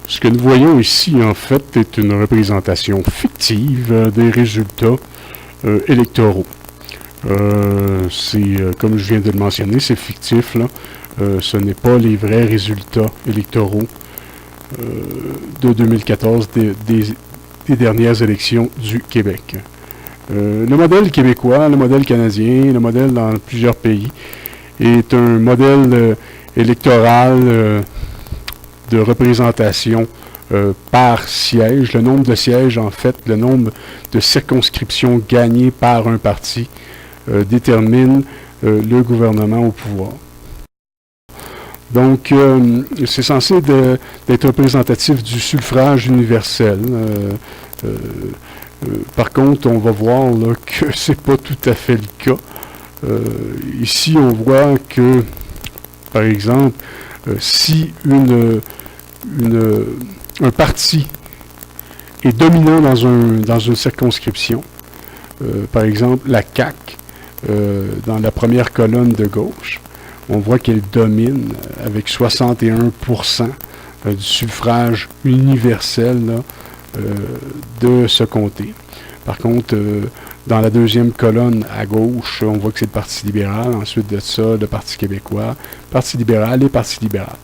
Ce que nous voyons ici, en fait, est une représentation fictive des résultats électoraux. Comme je viens de le mentionner, c'est fictif, là. Ce n'est pas les vrais résultats électoraux de 2014 des dernières élections du Québec. Le modèle québécois, le modèle canadien, le modèle dans plusieurs pays est un modèle électoral de représentation par siège. Le nombre de sièges, en fait, le nombre de circonscriptions gagnées par un parti détermine le gouvernement au pouvoir. Donc, c'est censé d'être représentatif du suffrage universel. Par contre, on va voir là, que c'est pas tout à fait le cas. Ici, on voit que, par exemple, si un parti est dominant dans une circonscription, par exemple la CAQ, dans la première colonne de gauche, on voit qu'elle domine avec 61% du suffrage universel là, de ce comté. Par contre, dans la deuxième colonne à gauche, on voit que c'est le Parti libéral, ensuite de ça, le Parti québécois, Parti libéral et Parti libéral.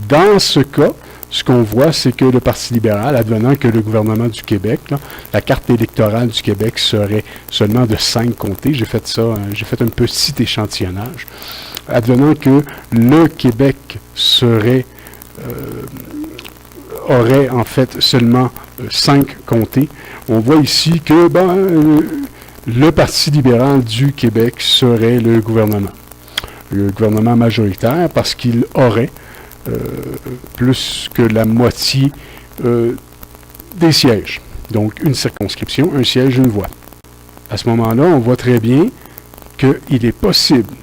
Dans ce cas, ce qu'on voit, c'est que le Parti libéral, advenant que le gouvernement du Québec, là, la carte électorale du Québec serait seulement de 5 comtés. J'ai fait ça, j'ai fait un petit échantillonnage. Advenant que le Québec aurait en fait seulement 5 comtés, on voit ici que le Parti libéral du Québec serait le gouvernement majoritaire, parce qu'il aurait plus que la moitié des sièges. Donc, une circonscription, un siège, une voix. À ce moment-là, on voit très bien qu'il est possible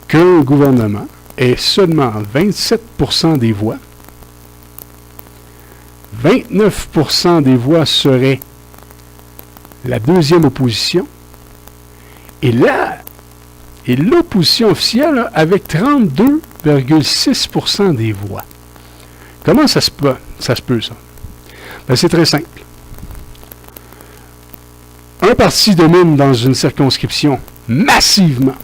qu'un gouvernement ait seulement 27% des voix, 29% des voix seraient la deuxième opposition, et l'opposition officielle avec 32,6% des voix. Comment ça se peut, ça? Ben, c'est très simple. Un parti domine dans une circonscription massivement.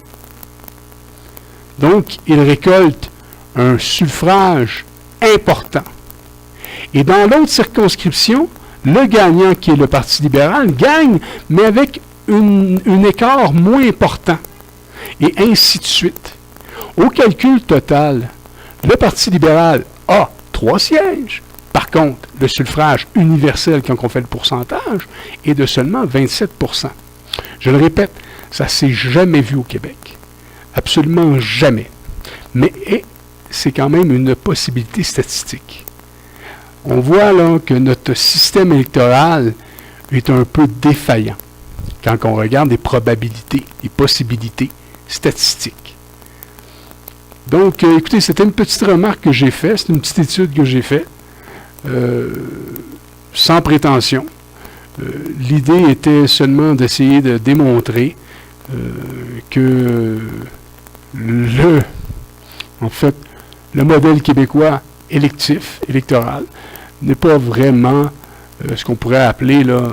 Donc, il récolte un suffrage important. Et dans l'autre circonscription, le gagnant, qui est le Parti libéral, gagne, mais avec un écart moins important. Et ainsi de suite. Au calcul total, le Parti libéral a 3 sièges. Par contre, le suffrage universel, quand on fait le pourcentage, est de seulement 27%. Je le répète, ça ne s'est jamais vu au Québec. Absolument jamais. Mais c'est quand même une possibilité statistique. On voit là que notre système électoral est un peu défaillant quand on regarde les probabilités, les possibilités statistiques. Donc, écoutez, c'était une petite remarque que j'ai faite, c'est une petite étude que j'ai faite, sans prétention. L'idée était seulement d'essayer de démontrer que le modèle québécois électoral, n'est pas vraiment ce qu'on pourrait appeler là,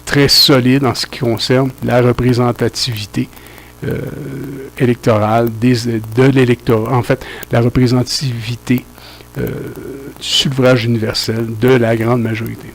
très solide en ce qui concerne la représentativité électorale de l'électorat. En fait, la représentativité du suffrage universel de la grande majorité.